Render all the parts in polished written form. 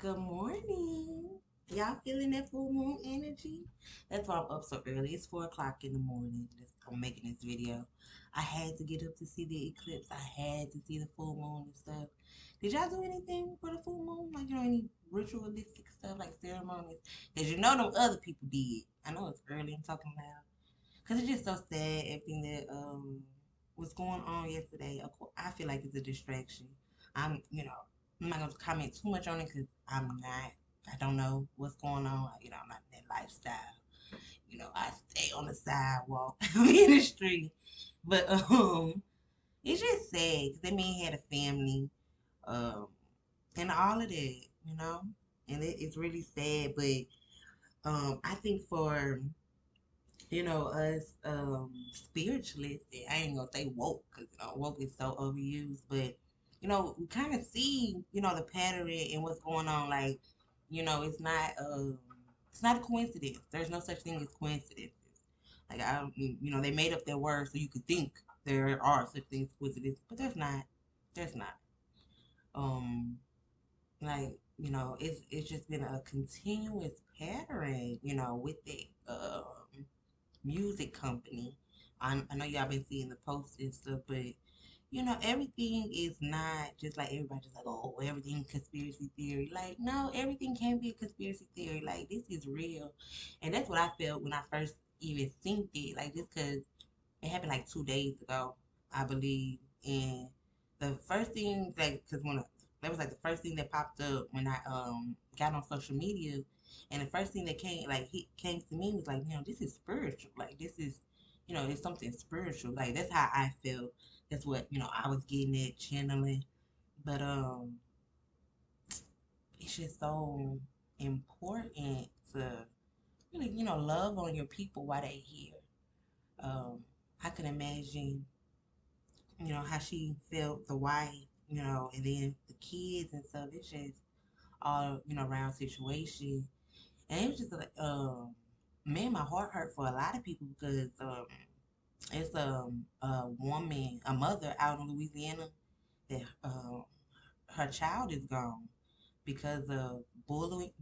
Good morning. Y'all feeling that full moon energy? That's why I'm up so early. It's 4 o'clock in the morning. I'm making this video. I had to get up to see the eclipse. I had to see the full moon and stuff. Did y'all do anything for the full moon? Like, any ritualistic stuff, like ceremonies? Because them other people did. I know it's early. I'm talking loud. Because it's just so sad, everything that was going on yesterday. Of course, I feel like it's a distraction. I'm not going to comment too much on it because I don't know what's going on. I'm not in that lifestyle. I stay on the sidewalk, I'm in the street. But it's just sad because that man had a family um, and all of that, you know? And it's really sad. But I think for us spiritualists, I ain't gonna say woke because woke is so overused, but we kind of see the pattern and what's going on. Like, it's not a coincidence. There's no such thing as coincidences. Like, they made up their words so you could think there are such things as coincidences, but there's not. Um, like, it's just been a continuous pattern, with the music company. I know y'all been seeing the posts and stuff, but everything is not just like everybody just like, oh, everything conspiracy theory. Like, no, everything can be a conspiracy theory. Like, this is real. And that's what I felt when I first even synced it. Like, just because it happened like 2 days ago, I believe. And the first thing, like, because that was like the first thing that popped up when I got on social media, and the first thing that came to me was like, this is spiritual. Like, this is, it's something spiritual. Like, that's how I felt. That's what I was getting at channeling. But it's just so important to really love on your people while they're here. Um, I can imagine how she felt, the wife, and then the kids and stuff. It's just all, around situation. And it was just like, man, my heart hurt for a lot of people because it's a woman, a mother out in Louisiana that her child is gone because of bullying.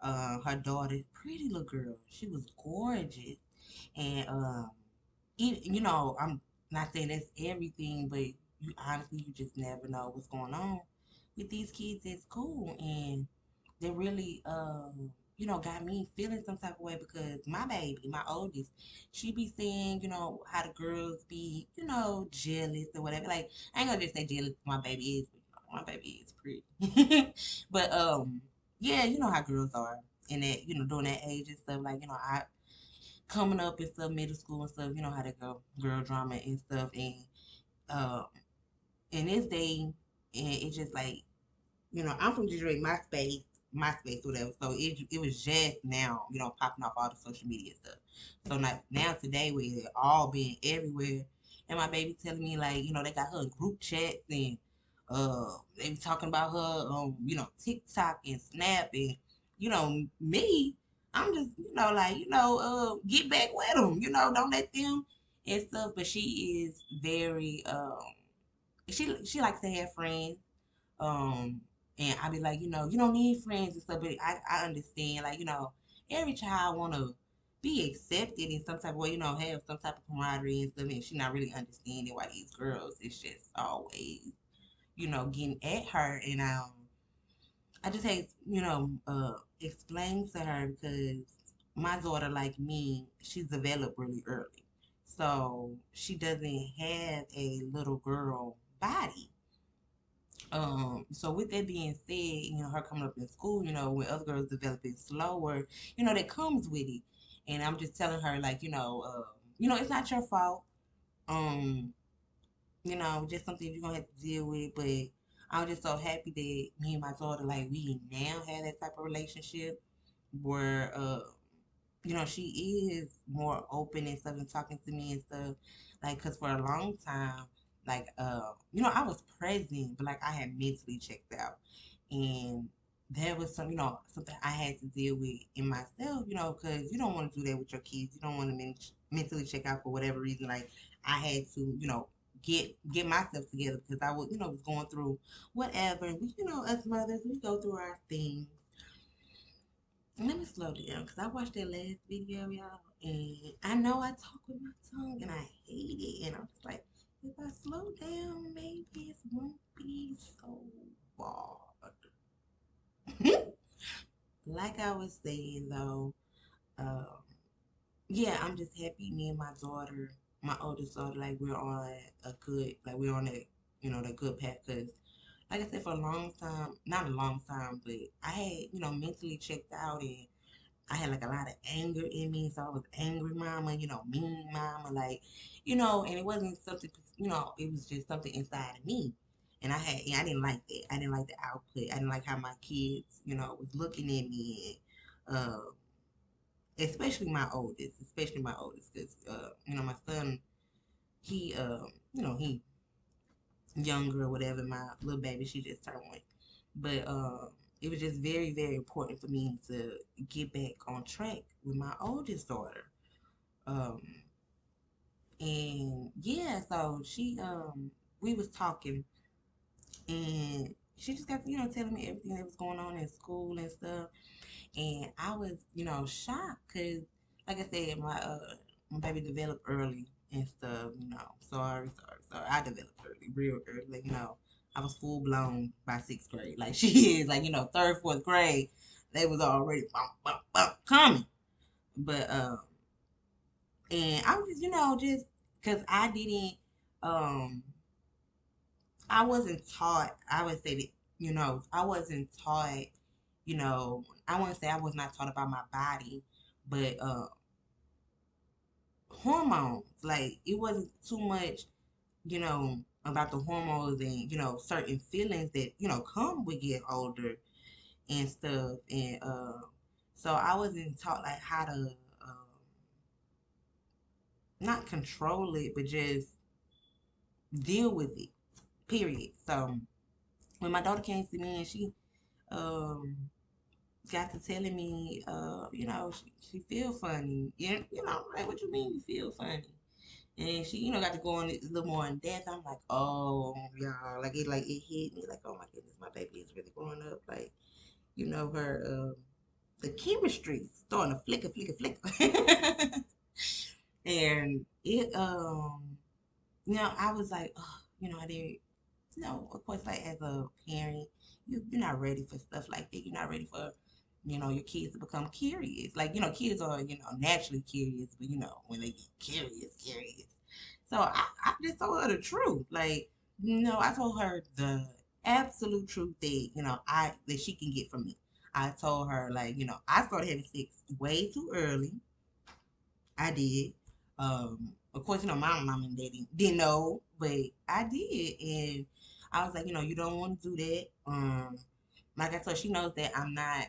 Her daughter, pretty little girl, she was gorgeous, and I'm not saying that's everything, but you just never know what's going on with these kids at school, and they really got me feeling some type of way because my baby, my oldest, she be saying how the girls be jealous or whatever. Like, I ain't gonna just say jealous. My baby is, but my baby is pretty. But yeah, you know how girls are in that during that age and stuff. Like, I coming up and stuff, middle school and stuff, how they go, girl drama and stuff. And um, in this day, and it's just like, I'm from Detroit, MySpace, whatever. So it was just now, popping off all the social media stuff. So now today, we all been everywhere, and my baby telling me like, they got her in group chats and they be talking about her on, TikTok and Snap and, me. I'm just, like, get back with them, don't let them and stuff. But she is very, she likes to have friends. Um, and I be like, you don't need friends and stuff, but I understand, like, every child wanna be accepted in some type of way, have some type of camaraderie and stuff, and she not really understanding why these girls is just always, getting at her. And I just hate, explain to her because my daughter, like me, she's developed really early. So she doesn't have a little girl body. So with that being said, her coming up in school, when other girls developing slower, that comes with it. And I'm just telling her, like, it's not your fault. Um, just something you're gonna have to deal with. But I'm just so happy that me and my daughter, like, we now have that type of relationship where she is more open and stuff and talking to me and stuff. Like, cause for a long time, like, I was present, but like I had mentally checked out, and there was something I had to deal with in myself, cause you don't want to do that with your kids. You don't want to mentally check out for whatever reason. Like, I had to, get myself together because I was, was going through whatever. And we, us mothers, we go through our things. Let me slow down because I watched that last video, y'all, and I know I talk with my tongue and I hate it. And I'm just like, if I slow down, maybe it won't be so bad. Like I was saying though, um, yeah, I'm just happy me and my daughter, my oldest daughter, like we're on a good, like we're on a, the good path. Cause like I said, for a long time, not a long time, but I had, mentally checked out and I had like a lot of anger in me. So I was angry mama, mean mama, like, and it wasn't something, it was just something inside of me. And I didn't like that. I didn't like the output. I didn't like how my kids, was looking at me. And, especially my oldest, because, my son, he, he younger or whatever. My little baby, she just turned one. But it was just very, very important for me to get back on track with my oldest daughter. Um, and yeah, so we was talking, and she just got, telling me everything that was going on in school and stuff. And I was, shocked because, like I said, my baby developed early and stuff. Sorry. I developed early, real early. Like, I was full blown by sixth grade. Like she is, like, third, fourth grade, they was already bump, bump, bump, coming. But and I was just, just because um, I wasn't taught. I would say that, I wasn't taught. I want to say I was not taught about my body, but hormones. Like it wasn't too much, about the hormones and certain feelings that come with get older and stuff. And so I wasn't taught like how to not control it, but just deal with it. Period. So when my daughter came to me and she um got to telling me, she feel funny. Like what you mean you feel funny? And she, got to go on a little more in depth. I'm like, oh, y'all, like it hit me, like, oh my goodness, my baby is really growing up. Like, her the chemistry starting to flicker. And it I was like, oh, I didn't, of course, like as a parent, you're not ready for stuff like that. You're not ready for, your kids to become curious. Like, kids are, naturally curious, but when they get curious. So I just told her the truth. Like, I told her the absolute truth that, that she can get from me. I told her, like, I started having sex way too early. I did. Of course, my mom and daddy didn't know, but I did. And I was like, you don't want to do that. Like I told her, she knows that I'm not,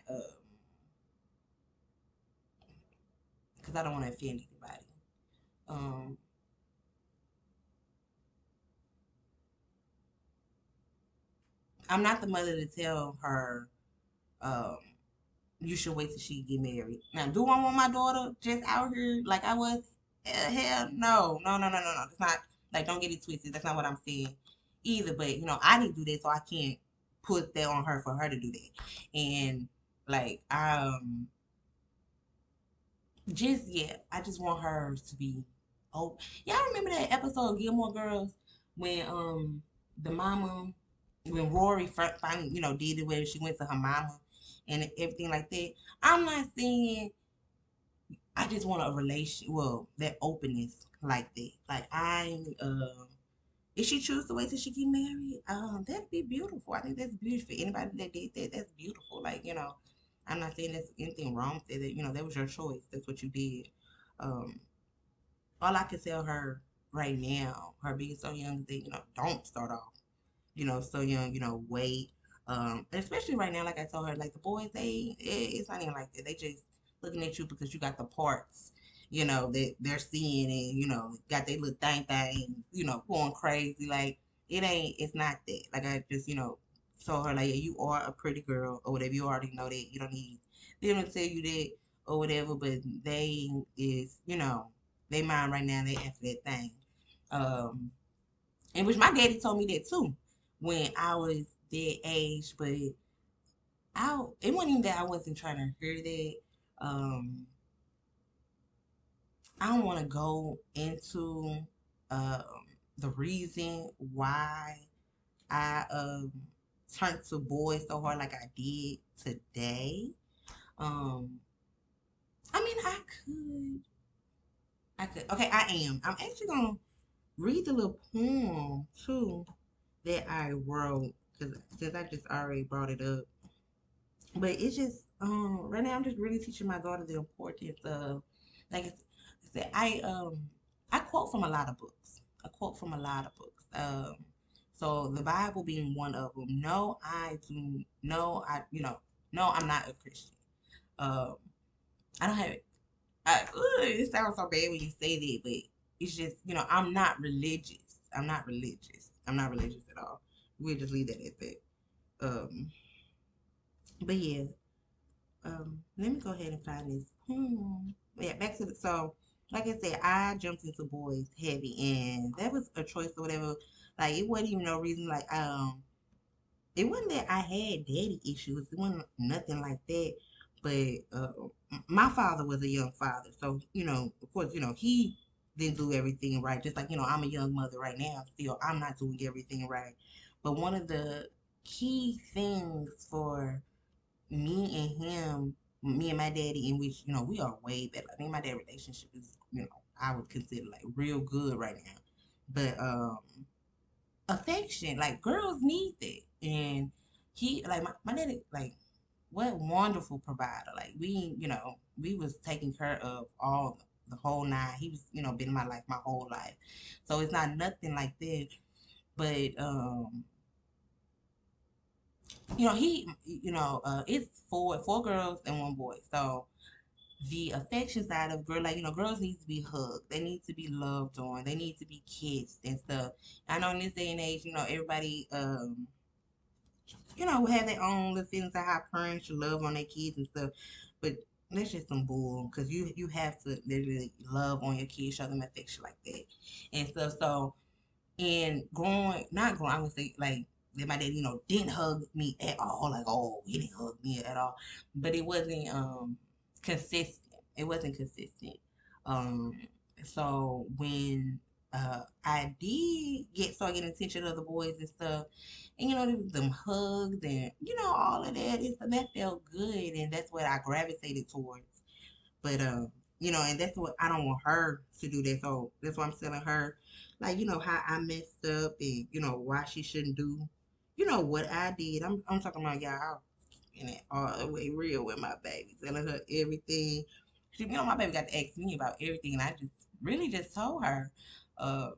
because I don't want to offend anybody. Um, I'm not the mother to tell her, um, you should wait till she get married. Now, do I want my daughter just out here like I was? Hell no, no. It's not like don't get it twisted. That's not what I'm saying either. But I didn't do that, so I can't put that on her for her to do that. And like just yeah, I just want her to be. Oh, y'all remember that episode of Gilmore Girls when the mama when Rory finally did it where she went to her mama and everything like that. I'm not saying I just want a relation. Well, that openness like that. Like if she choose to wait till she get married, that'd be beautiful. I think that's beautiful. Anybody that did that, that's beautiful. Like I'm not saying there's anything wrong with it. That was your choice. That's what you did. Um, all I can tell her right now, her being so young, is that don't start off so young, wait. Especially right now, like I told her, like the boys, it's not even like that. They just looking at you because you got the parts, that they're seeing and, got their little thing, going crazy. Like it's not that. Like I just, told her, like, yeah, you are a pretty girl or whatever. You already know that. You don't need them to tell you that or whatever, but they is, they mind right now, they after that thing. Um, And which my daddy told me that too when I was that age, but it wasn't even that I wasn't trying to hear that. Um, I don't want to go into um, the reason why I turned to boys so hard like I did today. Um, I mean, I could. Okay, I am. I'm actually gonna read the little poem too that I wrote because since I just already brought it up. But it's just right now I'm just really teaching my daughter the importance of like I said I quote from a lot of books. I quote from a lot of books. So the Bible being one of them. No, I do no I you know no I'm not a Christian. Um I don't have it sounds so bad when you say that, but it's just I'm not religious. I'm not religious. I'm not religious at all. We'll just leave that at that. But yeah, let me go ahead and find this. Yeah, back to the like I said, I jumped into boys heavy, and that was a choice or whatever. Like it wasn't even no reason. Like it wasn't that I had daddy issues. It wasn't nothing like that. But my father was a young father, so of course, he didn't do everything right. Just like I'm a young mother right now. Still, I'm not doing everything right. But one of the key things for me and him, me and my daddy, in which we are way better. Me and my dad relationship is, I would consider like real good right now. But affection, like girls need that, and he like my daddy like what wonderful provider. Like we was taking care of all the whole nine. He was been in my life my whole life, so it's not nothing like that. But it's four girls and one boy. So the affection side of girl, like girls need to be hugged. They need to be loved on. They need to be kissed and stuff. I know in this day and age, everybody have their own little feelings of how parents should love on their kids and stuff. But that's just some bull because you have to literally love on your kids, show them affection like that and stuff. So and not growing, I would say like that my dad, didn't hug me at all. Like, oh, he didn't hug me at all. But it wasn't consistent. It wasn't consistent. Um, so when I did start getting attention of the boys and stuff, and them hugs and all of that, that felt good, and that's what I gravitated towards. But and that's what I don't want her to do that. So that's why I'm telling her, like, how I messed up and why she shouldn't do, what I did. I'm talking about y'all in it all the way real with my baby, telling her everything. She, my baby got to ask me about everything, and I just really just told her, uh,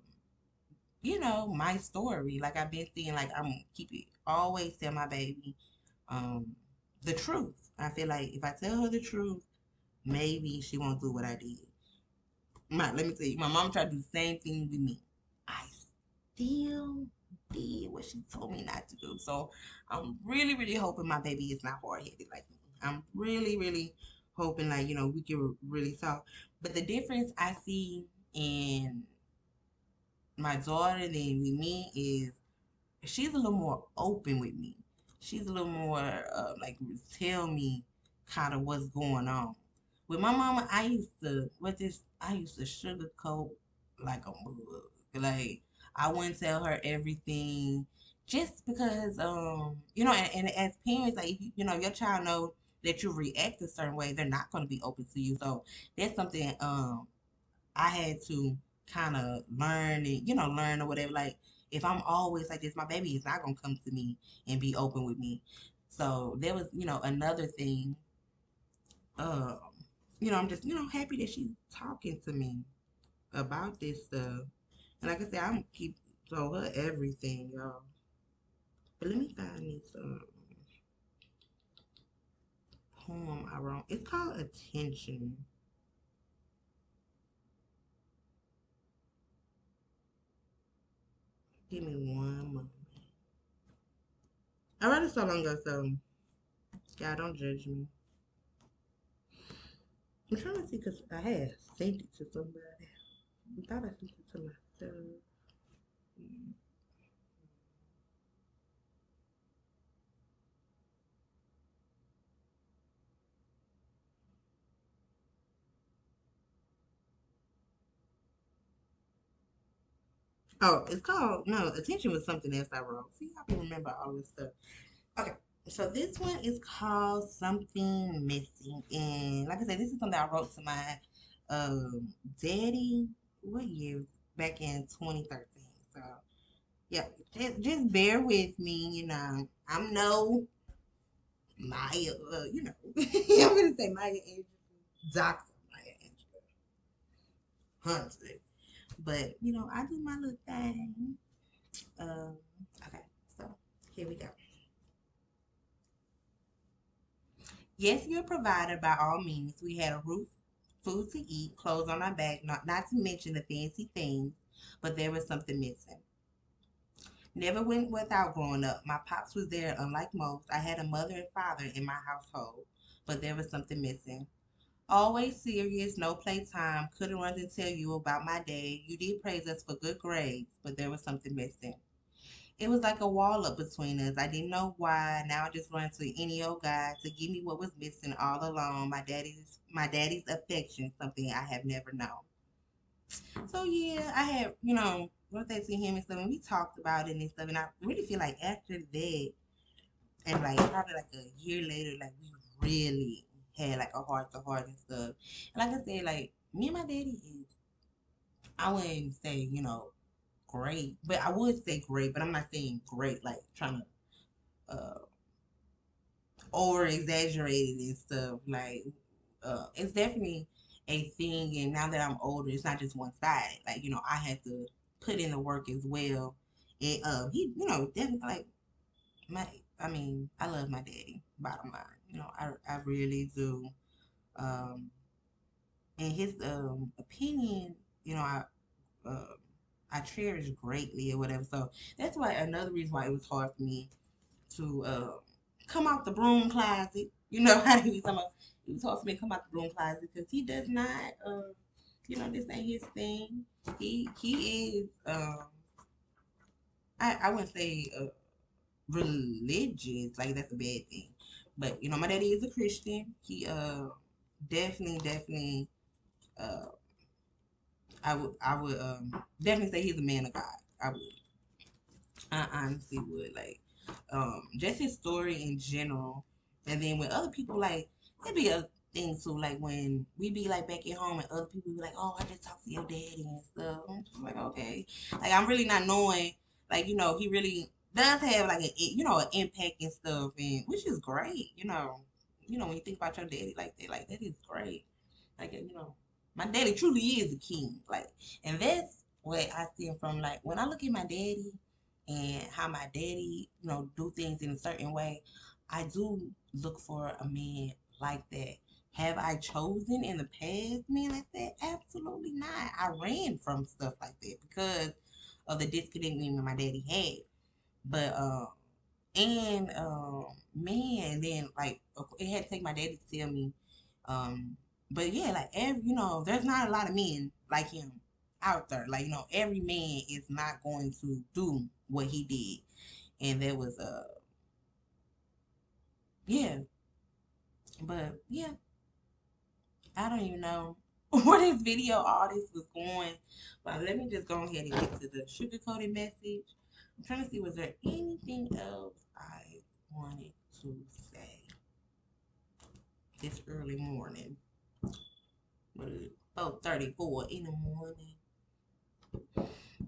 my story. Like I've been seeing, like I'm keep it always tell my baby, um, the truth. I feel like if I tell her the truth maybe she won't do what I did. Let me tell you, my mom tried to do the same thing with me. I still did what she told me not to do. So I'm really, really hoping my baby is not hard headed like me. I'm really, really hoping like, we can really talk. But the difference I see in my daughter than with me is she's a little more open with me. She's a little more like tell me kind of what's going on. With my mama, I used to sugarcoat like a mug. Like I wouldn't tell her everything just because and as parents like if your child know that you react a certain way, they're not going to be open to you. So that's something I had to kind of learn and learn or whatever. Like if I'm always like this, my baby is not gonna come to me and be open with me. So there was another thing. Um, I'm just happy that she's talking to me about this stuff. And like I said, I'm keep told her everything, y'all. But let me find this poem I wrote. It's called Attention. Give me one moment. I wrote it so long ago, so y'all don't judge me. I'm trying to see because I had sent it to somebody. I thought I sent it to myself. Oh, it's called no. Attention was something else I wrote. See, I can remember all this stuff. Okay, so this one is called Something Missing, and like I said, this is something I wrote to my daddy. What year? Back in 2013. So yeah, just bear with me. You know, I'm no Maya. You know, I'm gonna say Maya Angelou, Doctor Maya Angelou Hunter, but you know, I do my little thing. Um, okay, so here we go. Yes, you're a provider by all means. We had a roof, food to eat, clothes on our back, not to mention the fancy things, but there was something missing. Never went without growing up. My pops was there, unlike most. I had a mother and father in my household, but there was something missing. Always serious, no playtime. Couldn't run and tell you about my day. You did praise us for good grades, but there was something missing. It was like a wall up between us. I didn't know why. Now I just run to any old guy to give me what was missing all along. My daddy's affection, something I have never known. So yeah, I had, once I see him and stuff, and we talked about it and stuff, and I really feel like after that, and like probably like a year later, like we really had like a heart to heart and stuff. And like I said, like me and my daddy is, I wouldn't say, great, but I would say great, but I'm not saying great, like trying to over exaggerated and stuff. Like, it's definitely a thing. And now that I'm older, it's not just one side. Like, I had to put in the work as well. And he, definitely like my. I mean, I love my daddy. Bottom line, I really do. Um, and his opinion, uh, I cherish greatly or whatever. So that's why another reason why it was hard for me to come out the broom closet. You know how he was talking about. He was hard for me to come out the broom closet because he does not. This ain't his thing. He is. I wouldn't say religious. Like that's a bad thing. But my daddy is a Christian. He definitely uh I would definitely say he's a man of God. I would. I honestly would like just his story in general, and then when other people like it'd be a thing too, like when we be like back at home and other people be like, oh, I just talked to your daddy and stuff. I'm just like, okay, like I'm really not knowing, like he really does have like an impact and stuff, and which is great, when you think about your daddy like that is great, like my daddy truly is a king, like, and that's what I see him from. Like when I look at my daddy and how my daddy, do things in a certain way, I do look for a man like that. Have I chosen in the past men like that? Absolutely not. I ran from stuff like that because of the disconnect me and my daddy had. But and man, then like it had to take my daddy to tell me. But yeah, like there's not a lot of men like him out there. Like every man is not going to do what he did, and there was yeah, but yeah, I don't even know where this video all this was going. But let me just go ahead and get to the sugar coated message. I'm trying to see, was there anything else I wanted to say this early morning? What is it? 4:34 in the morning.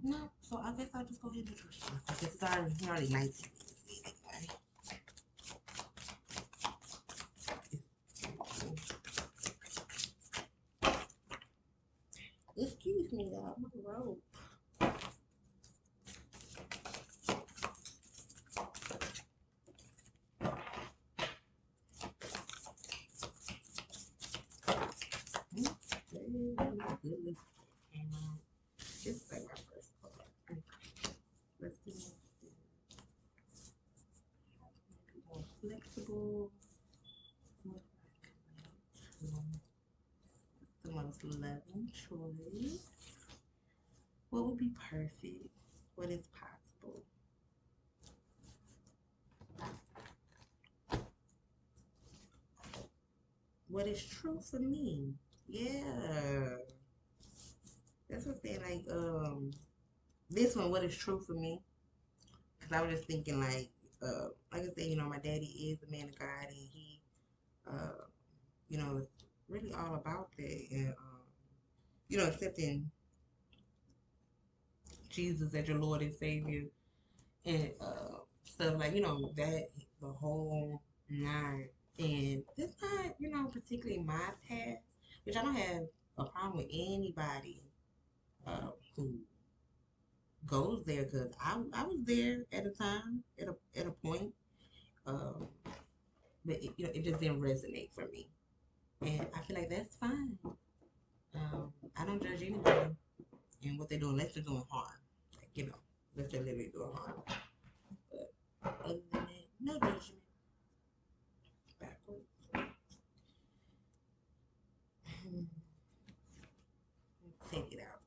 No, so I guess I'll just go ahead and do this. I guess it's already 19 minutes anyway. Excuse me, y'all. My robe. Goodness. This is like my first color. Let's do more flexible. The most loving choice. What would be perfect? What is possible? What is true for me? Yeah. That's what they like, this one, what is true for me? Because I was just thinking, like I said, my daddy is a man of God, and he, uh, is really all about that, and accepting Jesus as your Lord and Savior, and stuff like that, the whole nine. And it's not, particularly my path, which I don't have a problem with anybody who goes there, because I was there at a time, at a point, um, but it just didn't resonate for me, and I feel like that's fine. I don't judge anybody and what they're doing unless they're doing harm, like unless they're literally doing harm. But other than that, no judgment. Backwards. Take it out.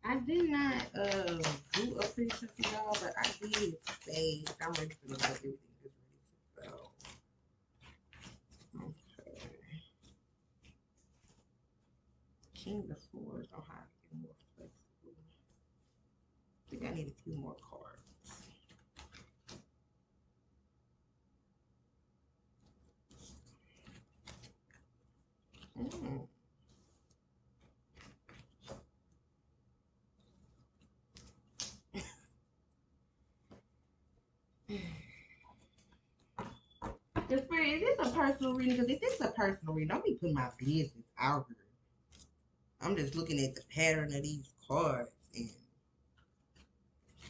I did not do a picture for y'all, but I did say I'm ready for everything is ready to go. Okay. King of Swords on how to get more flexible. I think I need a few more cards. Mm. The spirit, is this a personal reading? Because if it's a personal reading, don't be putting my business out here. I'm just looking at the pattern of these cards, and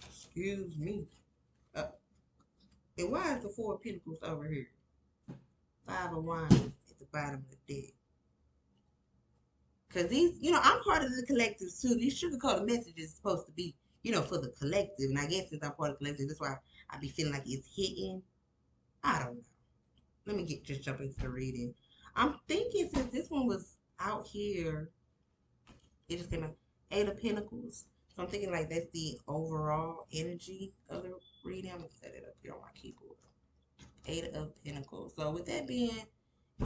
excuse me. Uh, and why is the Four of Pentacles over here? Five of Wands at the bottom of the deck. Because these, I'm part of the collective too. These sugar-coated messages supposed to be, for the collective. And I guess since I'm part of the collective, that's why I be feeling like it's hitting. I don't know. Let me just jump into the reading. I'm thinking since this one was out here, it just came out Eight of Pentacles. So I'm thinking like that's the overall energy of the reading. I'm gonna set it up here on my keyboard. Eight of Pentacles. So with that being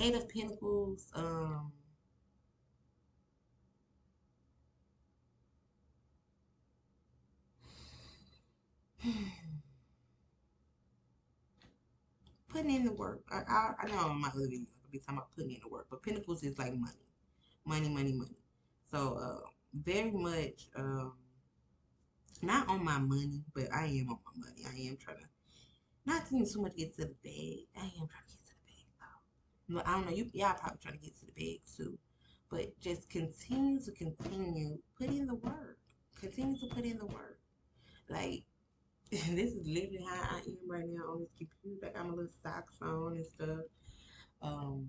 Eight of Pentacles, putting in the work. I know in my other video I'll be talking about putting in the work, but Pentacles is like money, money, money, money. So very much not on my money, but I am on my money. I am trying to not too much get to the bag. I am trying to get to the bag though. But I don't know. Y'all probably trying to get to the bag too, but just continue to put in the work. Continue to put in the work. Like this is literally how I am right now on this computer. Like I'm a little socks on and stuff. Um,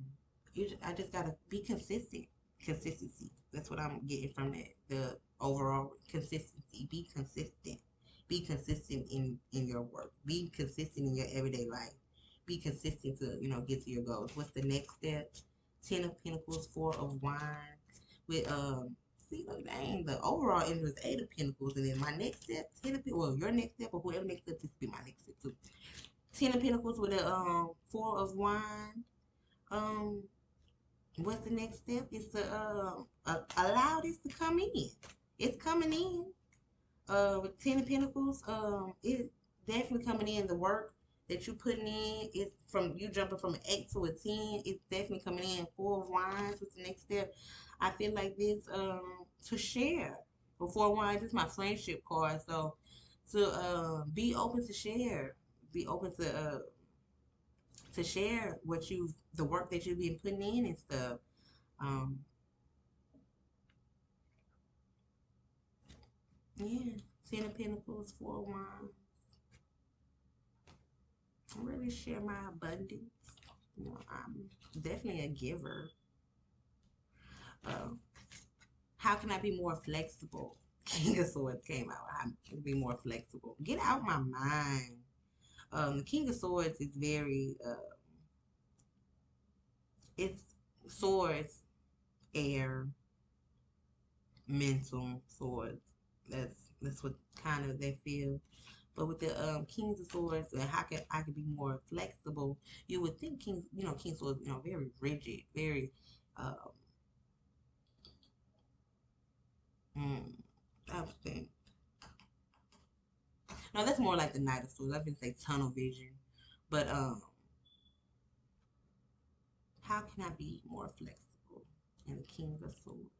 I just gotta be consistent. Consistency. That's what I'm getting from that. The overall consistency. Be consistent. Be consistent in your work. Be consistent in your everyday life. Be consistent to get to your goals. What's the next step? Ten of Pentacles, Four of Wands. With see, look, dang, the overall end was Eight of Pentacles, and then my next step, Ten of Pentacles. Well, your next step or whoever next step, this will be my next step too. Ten of Pentacles with a Four of Wands. Um, what's the next step? Is to allow this to come in. It's coming in. With Ten of Pentacles, it's definitely coming in. The work that you putting in is from you jumping from an 8 to a 10. It's definitely coming in. Four of Wands. What's the next step? I feel like this to share. But Four of Wands is my friendship card, so to be open to share. Be open to share the work that you've been putting in and stuff. Um, yeah, Ten of Pentacles, Four of Wands. I really share my abundance. I'm definitely a giver. Uh, how can I be more flexible? King of Swords came out. How can I be more flexible? Get out my mind. The King of Swords is very, it's swords, air, mental swords. That's what kind of they feel. But with the Kings of Swords, and how could I could be more flexible? You would think King, King of Swords, very rigid, very, um, mm, I would think. No, that's more like the Knight of Swords. I can say tunnel vision, but how can I be more flexible in the King of Swords?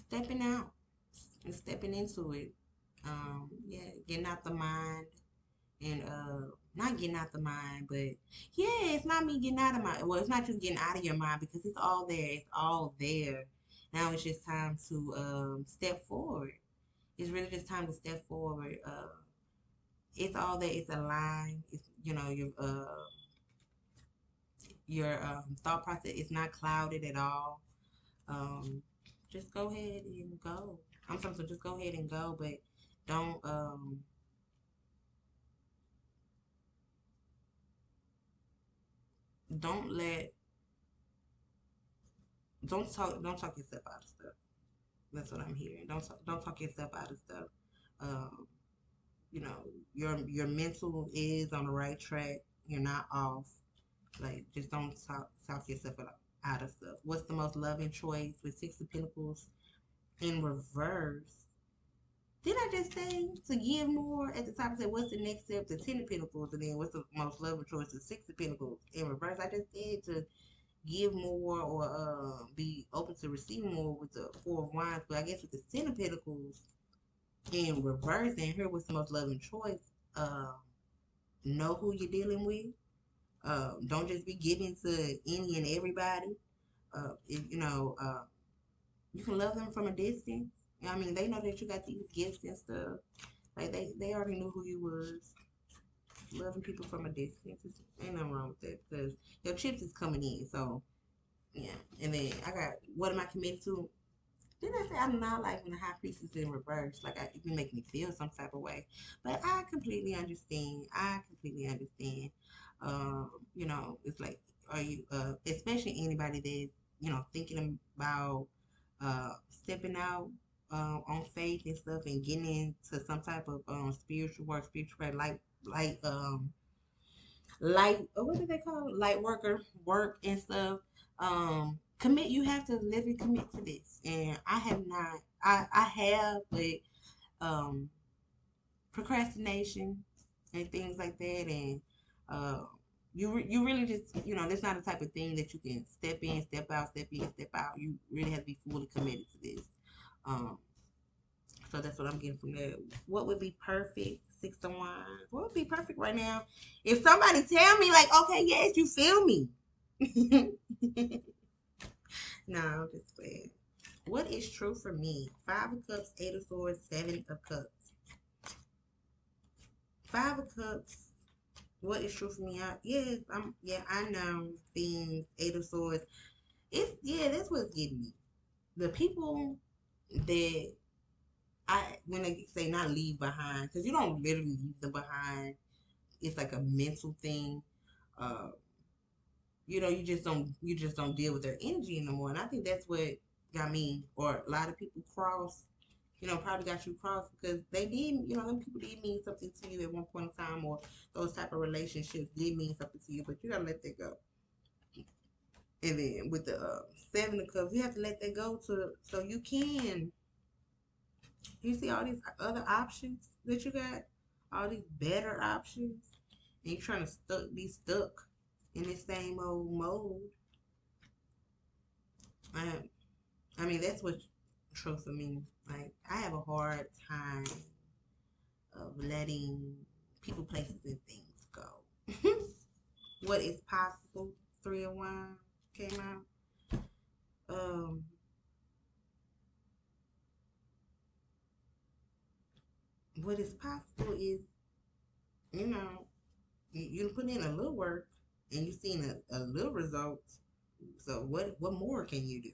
Stepping out and stepping into it. Yeah, getting out the mind and not getting out the mind, but yeah, it's not me getting out of my well, it's not you getting out of your mind because it's all there. It's all there. Now it's just time to step forward. It's really just time to step forward. It's all there. It's aligned. It's your thought process is not clouded at all. Um, just go ahead and go. I'm sorry, so just go ahead and go, but don't don't let don't talk yourself out of stuff. That's what I'm hearing. Don't talk yourself out of stuff. Um, you know, your mental is on the right track. You're not off. Like just don't talk yourself out of stuff. What's the most loving choice with Six of Pentacles in reverse? Did I just say to give more at the top? I said, what's the next step to Ten of Pentacles? And then what's the most loving choice to Six of Pentacles in reverse? I just said to give more or be open to receiving more with the Four of Wands. But I guess with the Ten of Pentacles in reverse, and here was the most loving choice. Know who you're dealing with. Don't just be giving to any and everybody. You can love them from a distance. I mean, they know that you got these gifts and stuff. Like they already knew who you was. Loving people from a distance, ain't nothing wrong with that because your chips is coming in. So yeah, and then I got what am I committed to? Didn't I say I'm not like when the high priest is in reverse? Like it can make me feel some type of way. But I completely understand. I completely understand. It's like, are you, especially anybody that's thinking about stepping out on faith and stuff and getting into some type of spiritual work, spiritual light what do they call it? Light worker work and stuff. Commit. You have to literally commit to this, and I have not. I have, but um, procrastination and things like that, and uh, you really just that's not the type of thing that you can step in, step out, step in, step out. You really have to be fully committed to this. Um, so that's what I'm getting from there. What would be perfect? Six of Wands. What would be perfect right now? If somebody tell me like, okay, yes, you feel me. No, I'm just playing. What is true for me? Five of Cups, Eight of Swords, Seven of Cups. Five of Cups. What is true for me? I know things. Eight of Swords. That's what's getting me. The people that when they say not leave behind, because you don't literally leave them behind. It's like a mental thing. Uh, you just don't deal with their energy anymore. And I think that's what got me, or a lot of people cross. Probably got you crossed because they did. Them people did mean something to you at one point in time, or those type of relationships did mean something to you. But you gotta let that go. And then with the Seven of Cups, you have to let that go so you can. You see all these other options that you got, all these better options, and you're trying to be stuck in this same old mode. I, I mean, that's what true for me. Like, I have a hard time of letting people, places, and things go. What is possible? Three of Wands came out. Um, what is possible is, you know, you put in a little work and you've seen a little results. So what more can you do?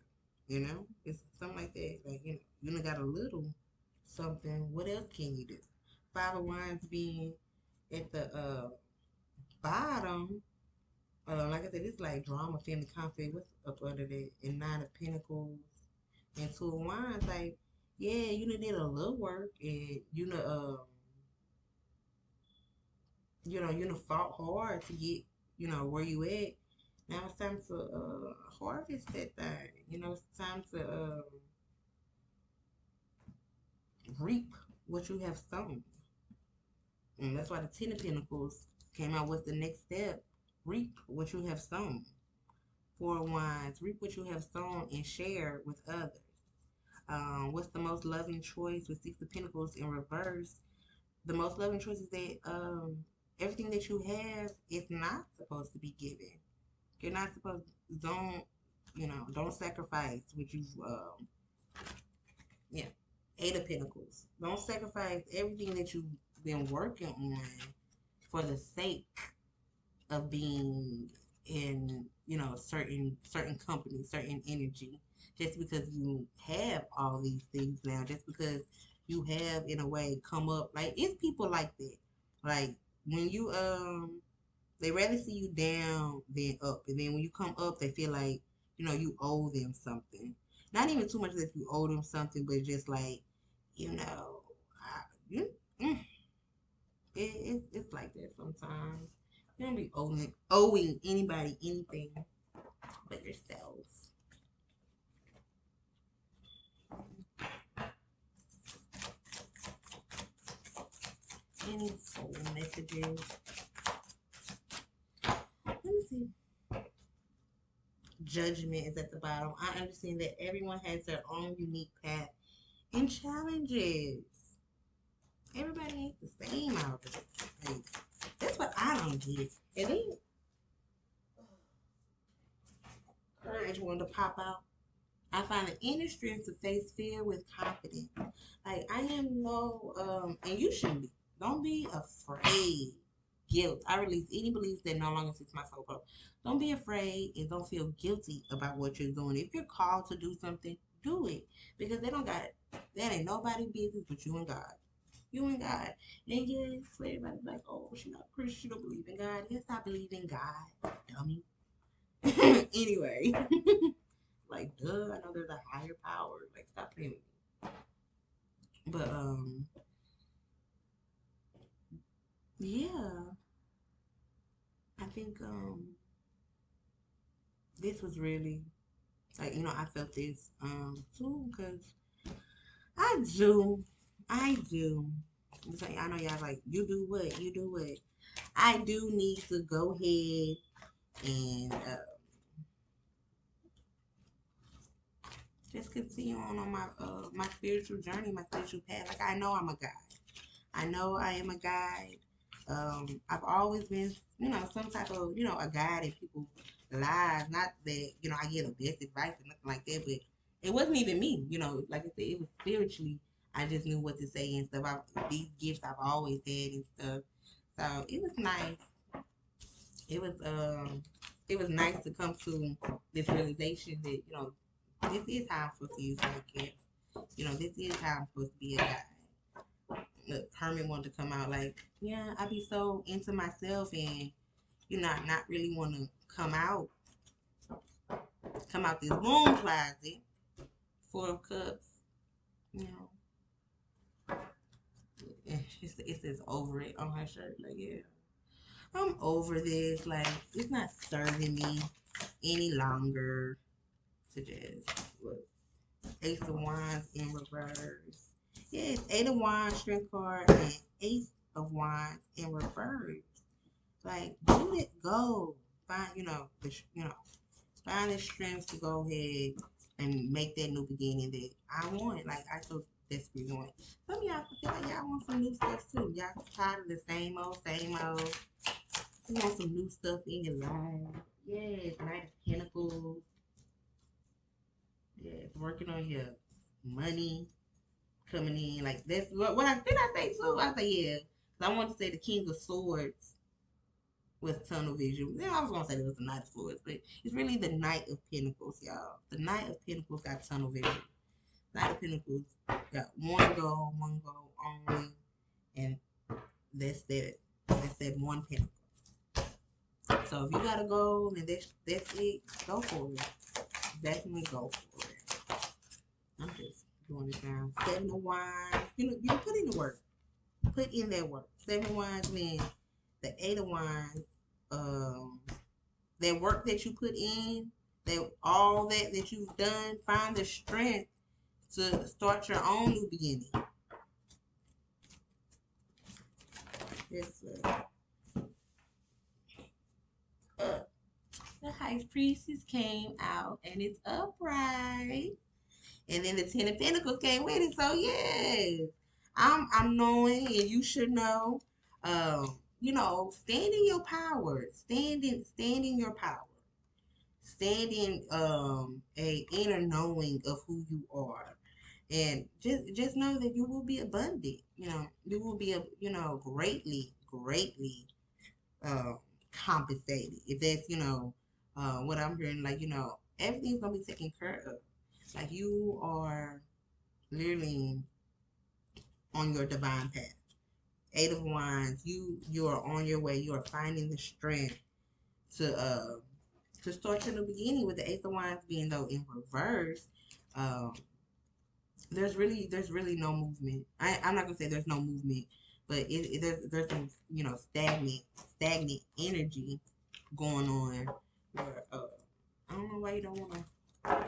It's something like that. Like you done got a little something. What else can you do? Five of Wands being at the bottom, like I said, it's like drama, family conflict. What's up under that? And Nine of Pentacles and Two of Wands. Like, yeah, you done did a little work, and you done fought hard to get, where you at. Now it's time to harvest that thing. It's time to reap what you have sown. And that's why the Ten of Pentacles came out with the next step. Reap what you have sown. Four of Wands, reap what you have sown and share with others. What's the most loving choice with Six of Pentacles in reverse? The most loving choice is that everything that you have is not supposed to be given. You're not supposed to, don't sacrifice what you've, yeah. Eight of Pentacles. Don't sacrifice everything that you've been working on for the sake of being in, certain companies, certain energy. Just because you have all these things now, just because you have in a way come up, like it's people like that. Like when you they rather see you down than up, and then when you come up, they feel like you owe them something. Not even too much that you owe them something, but just like you, mm, it's like that sometimes. You don't be owing anybody anything but yourself. Any soul messages? Let me see. Judgment is at the bottom. I understand that everyone has their own unique path and challenges. Everybody ain't the same out there. Like, that's what I don't get. And then courage wanted to pop out. I find the inner strength to face fear with confidence. Like I am and you shouldn't be. Don't be afraid. Guilt. I release any beliefs that no longer fits my soul. Bro. Don't be afraid and don't feel guilty about what you're doing. If you're called to do something, do it. Because they don't got it. That ain't nobody business but you and God. You and God. And yes, everybody's like, oh, she's not Christian, she don't believe in God. Yes, I believe in God, dummy. Anyway. Like, duh, I know there's a higher power. Like, stop playing with me. But, yeah. I think, this was really, like, I felt this, too, because I do. So, I know y'all like, you do what? You do what? I do need to go ahead and, just continue on my spiritual journey, my spiritual path. Like I know I'm a guide. I know I am a guide. I've always been, some type of, a guide in people's lives. Not that, I give the best advice or nothing like that, but it wasn't even me, like I said, it was spiritually. I just knew what to say and stuff. These gifts I've always had and stuff. So it was nice. It was it was nice to come to this realization that, this is how I'm supposed to use my gifts. This is how I'm supposed to be a guide. Look, Hermit wanted to come out like, yeah, I be so into myself and not really want to come out this room closet. Four of Cups, it says over it on her shirt. Like, yeah, I'm over this. Like, it's not serving me any longer to just look. Ace of Wands in reverse. Yes, Eight of Wands, Strength card, and Ace of Wands in reverse. Like, do it, go. Find, find the strength to go ahead and make that new beginning that I want. Like, I so desperately want. Some of y'all feel like y'all want some new stuff too. Y'all tired of the same old, same old. You want some new stuff in your life. Yes, Knight of Pentacles. Yes, working on your money coming in. Like, that's what I say too. I say, yeah. I want to say the King of Swords with tunnel vision. Yeah, I was gonna say it was the Knight of Swords, but it's really the Knight of Pentacles, y'all. The Knight of Pentacles got tunnel vision. Knight of Pentacles got one goal only, and that's that. That's that one pentacle. So if you got a goal and that's it, go for it. Definitely go for it. I'm just doing it down. 7 of Wands. You put in the work. Put in that work. 7 of Wands means the 8 of Wands. That work that you put in, that all that you've done, find the strength to start your own new beginning. It's the High Priestess came out and it's upright. And then the 10 of Pentacles came with it. So yes, I'm knowing, and you should know. Stand in your power. Stand in your power. Stand in a inner knowing of who you are, and just know that you will be abundant. You will be greatly compensated. If that's what I'm hearing, like everything's gonna be taken care of. Like you are literally on your divine path. 8 of Wands, you are on your way. You are finding the strength to start your new beginning. With the Ace of Wands being though in reverse, um, there's really no movement. I'm not gonna say there's no movement, but there's some stagnant energy going on. Where I don't know why you don't wanna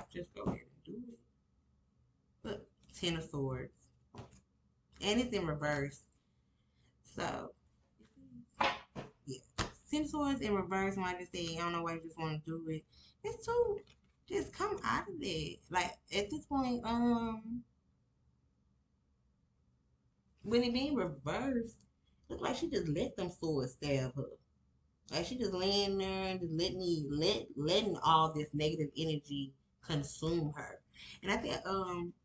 just go ahead and do it. But 10 of Swords, and it's in reverse. So yeah, 10 of Swords in reverse. When I just say I don't know why you just want to do it. It's too. Just come out of it. Like at this point, when it being reversed, look like she just let them swords stab her. Like she just laying there and just letting all this negative energy consume her. And I think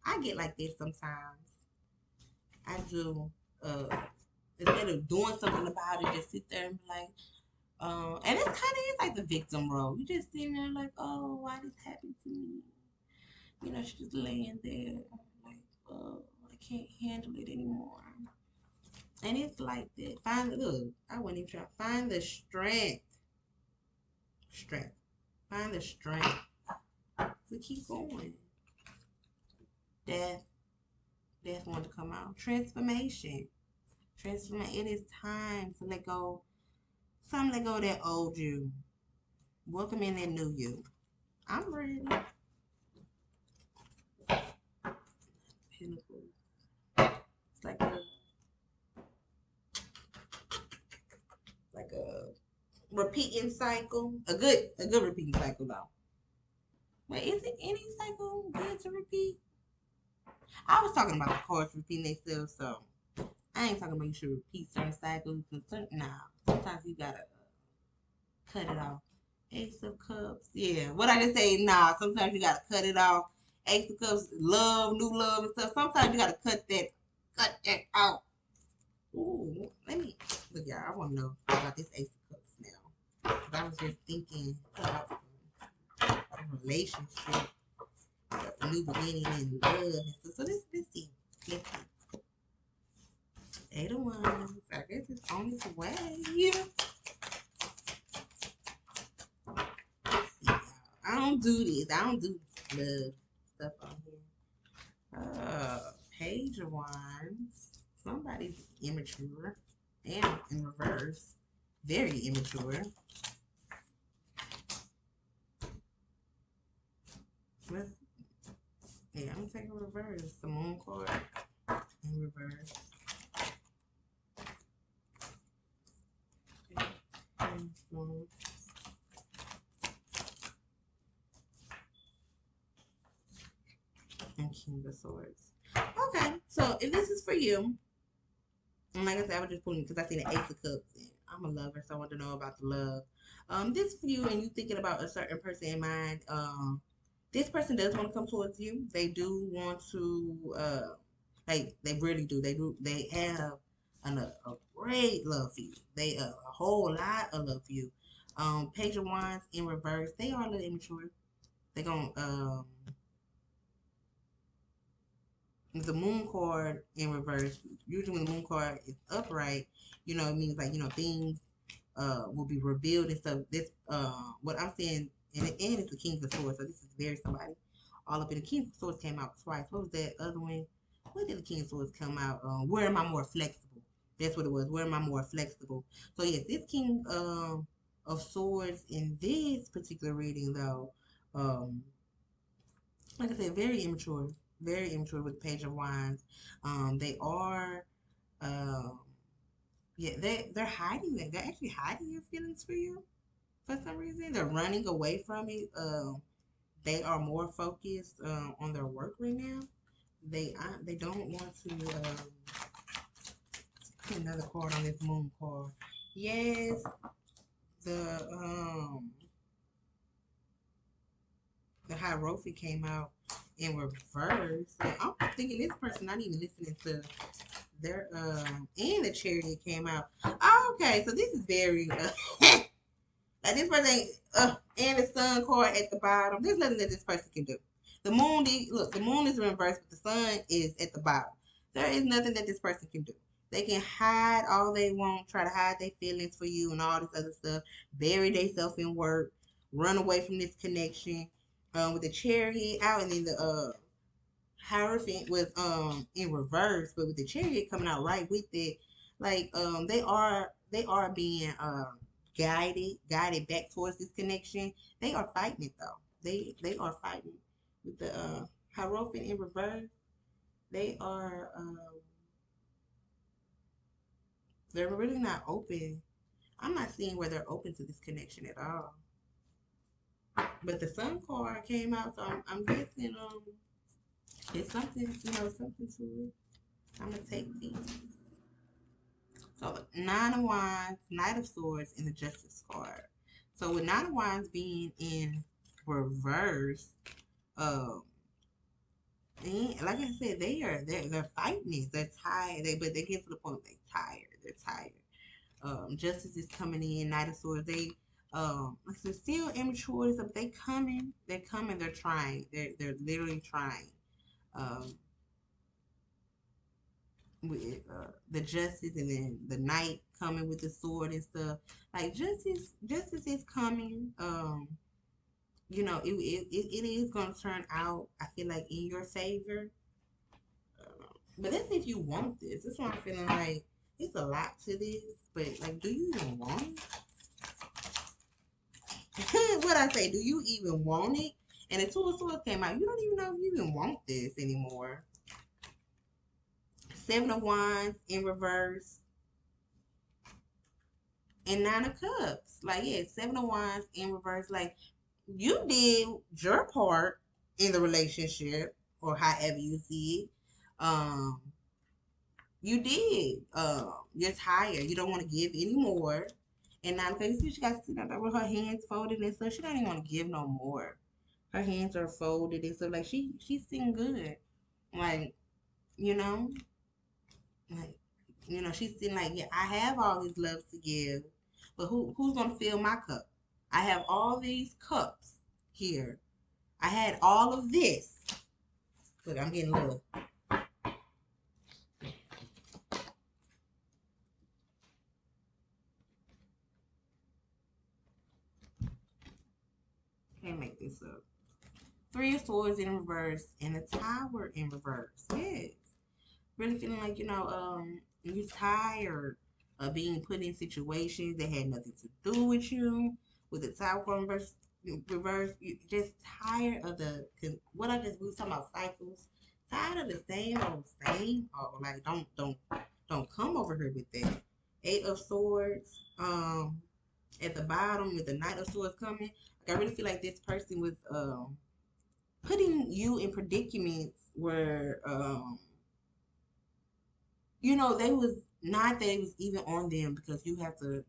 I get like this sometimes. I do. Instead of doing something about it, just sit there and be like, and it's kind of is like the victim role. You just sitting there like, oh, why this happened to me? She's just laying there like, oh, I can't handle it anymore. And it's like that. I wouldn't even try. Find the strength. Strength. Find the strength to keep going. Death. Death wanted to come out. Transformation. It is time to let go. Let go of that old you. Welcome in that new you. I'm ready. Pinnacle. It's like a repeating cycle. A good repeating cycle though. But is it any cycle good to repeat? I was talking about the cards repeating themselves, so I ain't talking about you should repeat certain cycles. Sometimes you gotta cut it off. Ace of Cups. Yeah. What I just say, sometimes you gotta cut it off. Ace of Cups, love, new love and stuff. Sometimes you gotta cut that out. Ooh, let me look, y'all. I wanna know about this Ace of Cups now. I was just thinking about a relationship, a new beginning in love and stuff. So let's see. 8 of Wands. I guess it's on its way. I don't do this. I don't do love stuff on here. Page of Wands. Somebody's immature. And in reverse. Very immature. I'm gonna take a reverse. The Moon card in reverse. And King of Swords. Okay, so if this is for you, and like I said, I was just pulling because I see the Ace of Cups. And I'm a lover, so I want to know about the love. This is for you, and you thinking about a certain person in mind. This person does want to come towards you. They do want to, they really do. They have a great love for you. They a whole lot of love for you. Page of Wands in reverse. They are a little immature. They gonna the Moon card in reverse. Usually when the Moon card is upright, it means like things will be revealed and stuff. This what I'm saying, and it's the King of Swords, so this is very somebody. All up in the King of Swords came out twice. What was that other one? When did the King of Swords come out? Where am I more flexible? That's what it was. Where am I more flexible? So yes, this King of Swords in this particular reading though, like I said, very immature with the Page of Wands. They are, um, yeah, they're hiding it. They're actually hiding your feelings for you for some reason. They're running away from it. They are more focused on their work right now. They don't want to put another card on this moon card. Yes, the um the Hierophant came out in reverse. And I'm thinking this person not even listening to their and the Chariot came out. Oh, okay, so this is very like this person and the Sun card at the bottom. There's nothing that this person can do. The moon, look, the moon is reversed, but the sun is at the bottom. There is nothing that this person can do. They can hide all they want, try to hide their feelings for you and all this other stuff, bury themselves in work, run away from this connection. With the Chariot out, and then the Hierophant was in reverse, but with the Chariot coming out right with it, like they are being guided back towards this connection. They are fighting it though. They are fighting with the Hierophant in reverse. They are they're really not open. I'm not seeing where they're open to this connection at all. But the Sun card came out, so I'm guessing it's something, something to it. I'm gonna take these. So Nine of Wands, Knight of Swords, and the Justice card. So with Nine of Wands being in reverse, um, and like I said, they're fighting it. They're tired. But they get to the point where they're tired. They're tired. Justice is coming in. Knight of Swords. They like I said, still immature. So they coming. They're coming. They're trying. They're literally trying. Um, with the Justice, and then the Knight coming with the sword and stuff. Like justice is coming. It is gonna turn out, I feel like, in your favor. But that's if you want this. That's why I'm feeling like it's a lot to this. But like, do you even want it? What I say? Do you even want it? And the Two of Swords came out. You don't even know if you even want this anymore. Seven of Wands in reverse. And Nine of Cups. Like, yeah, Seven of Wands in reverse. Like, you did your part in the relationship, or however you see it. You did. You're tired. You don't want to give anymore. And Nine of Cups, you see she got sitting there with her hands folded and stuff. She don't even want to give no more. Her hands are folded and stuff. Like, she's sitting good. Like, you know, like, she's sitting like, yeah, I have all this love to give, but who's gonna fill my cup? I have all these cups here. I had all of this. Look, I'm getting love. Can't make this up. Three of Swords in reverse and the Tower in reverse. Yes. Really feeling like, you're tired of being put in situations that had nothing to do with you. With the Tower in reverse, you're just tired of what we was talking about, cycles. Tired of the same old. Like, don't come over here with that. Eight of Swords. At the bottom with the Knight of Swords coming. Like, I really feel like this person was putting you in predicaments where they was not that it was even on them, because you have to,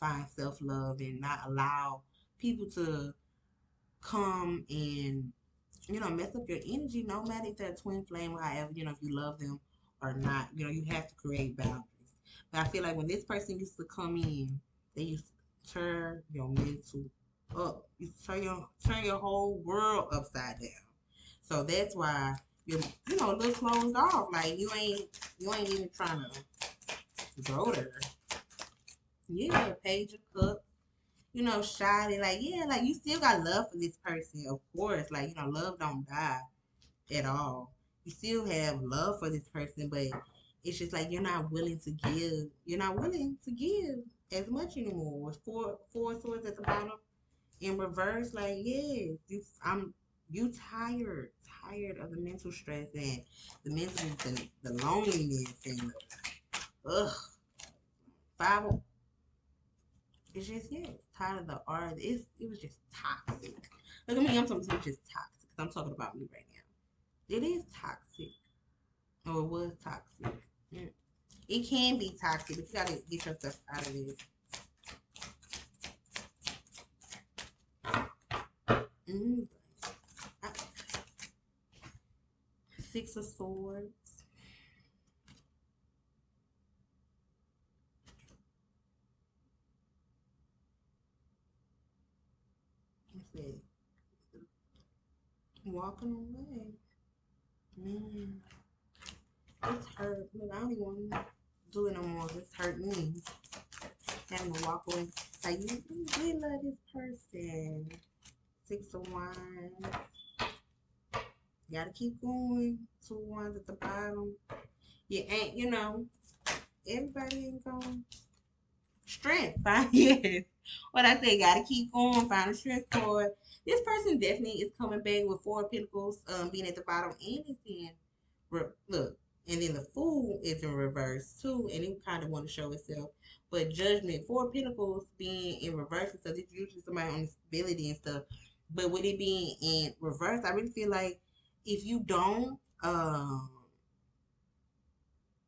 find self-love and not allow people to come and, mess up your energy, no matter if they're a twin flame or however, if you love them or not. You have to create boundaries. But I feel like when this person used to come in, they used to turn your mental up. You turn your whole world upside down. So that's why you're a little closed off. Like, you ain't even trying to go there. Yeah, Page of Cups, shy, like, yeah, like you still got love for this person, of course. Like, love don't die at all. You still have love for this person, but it's just like you're not willing to give. You're not willing to give as much anymore. With four swords at the bottom in reverse, like, yeah, you tired of the mental stress and the loneliness and ugh. Five, it's just, yeah, tired of the art. It was just toxic. Look at me, I'm talking just toxic. I'm talking about me right now. It is toxic, or it was toxic. Mm. It can be toxic, but you gotta get yourself out of this. Mm. Six of Swords. Let's see. Walking away. Man, it's hurt. Look, I don't even want to do it no more. It's hurt me. Having to walk away. Like, you really love this person. Six of Wands. You gotta keep going. Two Wands at the bottom. You ain't, everybody ain't going. Strength. Find, yes. What I say, gotta keep going. Find a strength for it. This person definitely is coming back with Four of Pentacles being at the bottom, and it's in look, and then the Fool is in reverse too, and it kind of want to show itself. But Judgment, Four of Pentacles being in reverse, so this is usually somebody on disability and stuff. But with it being in reverse, I really feel like if you don't, yeah,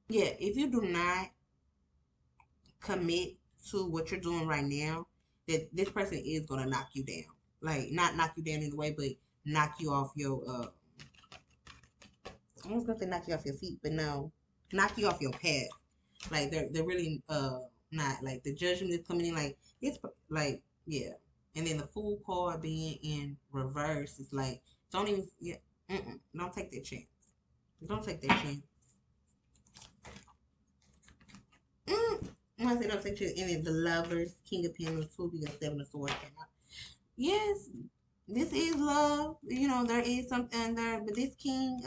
if you do not commit to what you're doing right now, that this person is gonna knock you down. Like, not knock you down in a way, but knock you off your I was gonna say knock you off your feet, but no, knock you off your path. Like, they're really not, like, the Judgment is coming in, like, it's like, yeah. And then the Fool card being in reverse is like, don't even, yeah, don't take that chance. Don't take that chance. When I say don't take that chance, and then the Lovers, King of Pentacles, two, because Seven of Swords came out. Yes, this is love. There is something there, but this King,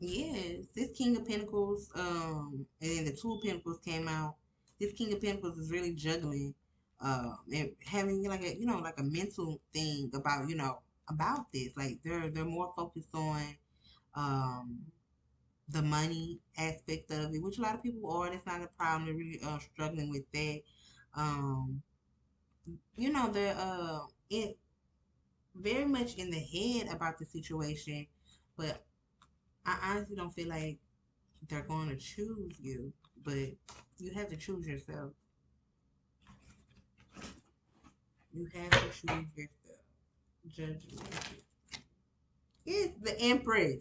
yes, this King of Pentacles, and then the Two of Pentacles came out. This King of Pentacles is really juggling, and having like a mental thing about about this. Like, they're more focused on um the money aspect of it, which a lot of people are. That's not a problem. They're really struggling with that. Um, they're it very much in the head about the situation, but I honestly don't feel like they're going to choose you, but you have to choose yourself. You have to choose yourself. Judgment. It's the Empress.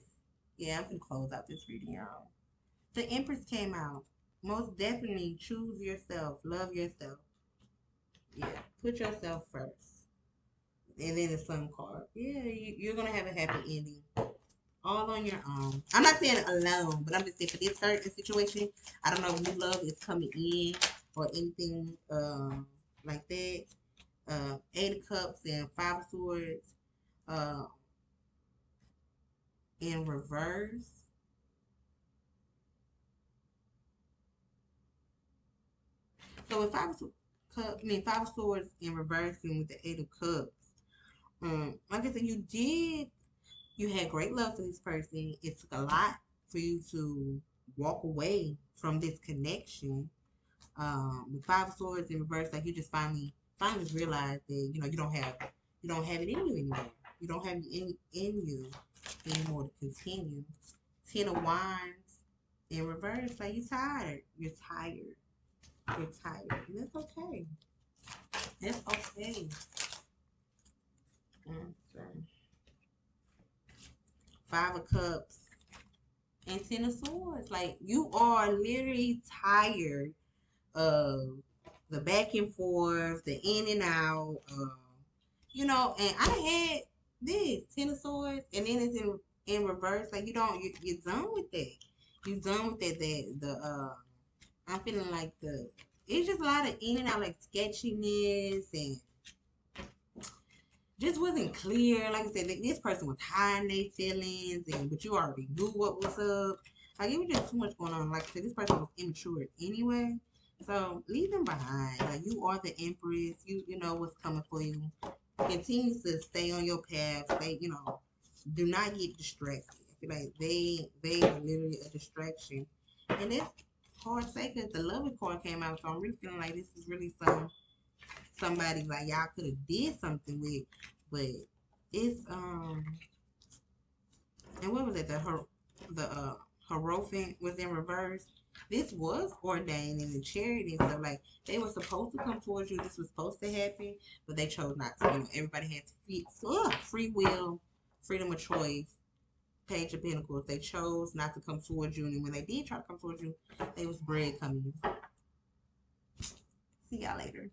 Yeah, I'm gonna close out this reading, y'all. The Empress came out. Most definitely choose yourself. Love yourself. Yeah, put yourself first. And then the Sun card. Yeah, you're gonna have a happy ending. All on your own. I'm not saying alone, but I'm just saying for this certain situation, I don't know if new love is coming in or anything like that. Eight of Cups and Five of Swords uh, in reverse. So with Five of Swords in reverse and with the Eight of Cups, like I said, you had great love for this person. It took a lot for you to walk away from this connection. With Five of Swords in reverse, like you just finally realized that you don't have it in you anymore. You don't have it in you anymore to continue. Ten of Wands in reverse, like you're tired. You're tired. You're tired. And that's okay. That's okay. Okay. Five of Cups and Ten of Swords. Like, you are literally tired of the back and forth, the in and out, and I had this Ten of Swords, and then it's in reverse. Like, you're done with that. You're done with that. The I'm feeling like it's just a lot of in and out, like sketchiness, and just wasn't clear. Like I said, this person was hiding their feelings, but you already knew what was up. Like it was just too much going on. Like I said, this person was immature anyway. So leave them behind. Like you are the empress. You know what's coming for you. Continue to stay on your path. Stay, do not get distracted. I feel like they are literally a distraction. And it's hard to say because the loving card came out. So I'm really feeling like this is really somebody like y'all could have did something with, but it's and what was it, the Hierophant was in reverse. This was ordained in the chariot and stuff, like they were supposed to come towards you, this was supposed to happen, but they chose not to. Everybody had to free will, freedom of choice. Page of Pentacles, they chose not to come towards you, and when they did try to come towards you, they was breadcrumbing you. See y'all later.